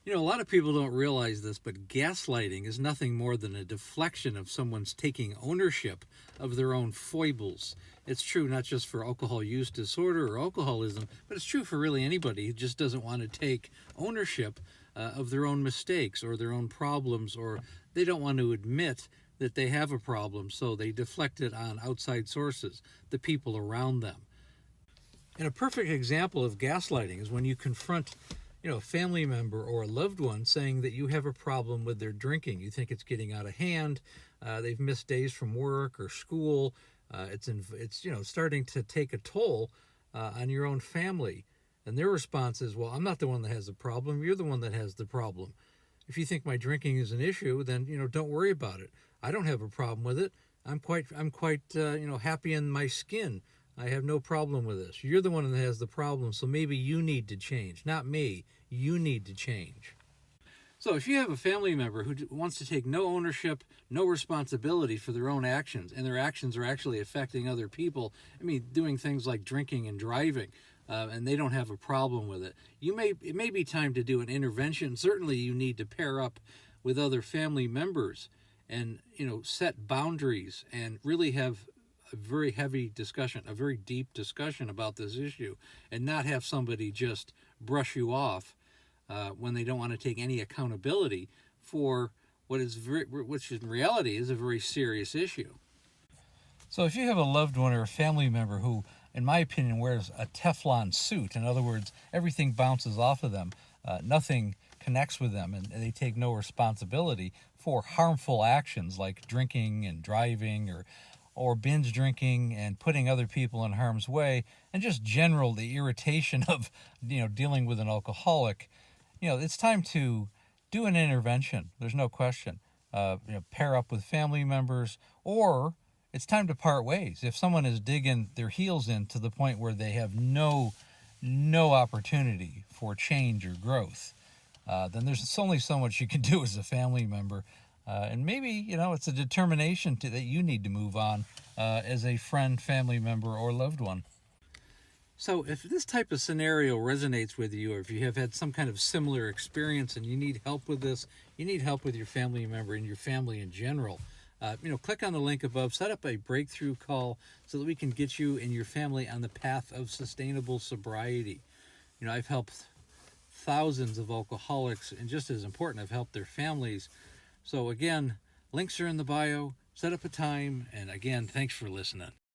A lot of people don't realize this, but gaslighting is nothing more than a deflection of someone's taking ownership of their own foibles. It's true not just for alcohol use disorder or alcoholism, but it's true for really anybody who just doesn't want to take ownership of their own mistakes or their own problems, or they don't want to admit that they have a problem, so they deflect it on outside sources, the people around them. And a perfect example of gaslighting is when you confront a family member or a loved one saying that you have a problem with their drinking. You think it's getting out of hand. They've missed days from work or school. It's starting to take a toll on your own family. And their response is, well, I'm not the one that has the problem. You're the one that has the problem. If you think my drinking is an issue, then don't worry about it. I don't have a problem with it. I'm quite happy in my skin. I have no problem with this. You're the one that has the problem, so maybe you need to change. Not me. You need to change. So if you have a family member who wants to take no ownership, no responsibility for their own actions, and their actions are actually affecting other people, doing things like drinking and driving, and they don't have a problem with it, it may be time to do an intervention. Certainly you need to pair up with other family members and set boundaries and really have a very heavy discussion, a very deep discussion about this issue, and not have somebody just brush you off when they don't want to take any accountability for which in reality is a very serious issue. So if you have a loved one or a family member who, in my opinion, wears a Teflon suit, in other words, everything bounces off of them, nothing connects with them, and they take no responsibility for harmful actions like drinking and driving or binge drinking and putting other people in harm's way, and just the irritation of dealing with an alcoholic, it's time to do an intervention. There's no question. Pair up with family members, or it's time to part ways. If someone is digging their heels in to the point where they have no opportunity for change or growth, then there's only so much you can do as a family member. And maybe, it's a determination that you need to move on as a friend, family member, or loved one. So if this type of scenario resonates with you, or if you have had some kind of similar experience and you need help with this, you need help with your family member and your family in general, click on the link above, set up a breakthrough call so that we can get you and your family on the path of sustainable sobriety. I've helped thousands of alcoholics, and just as important, I've helped their families. So again, links are in the bio. Set up a time, and again, thanks for listening.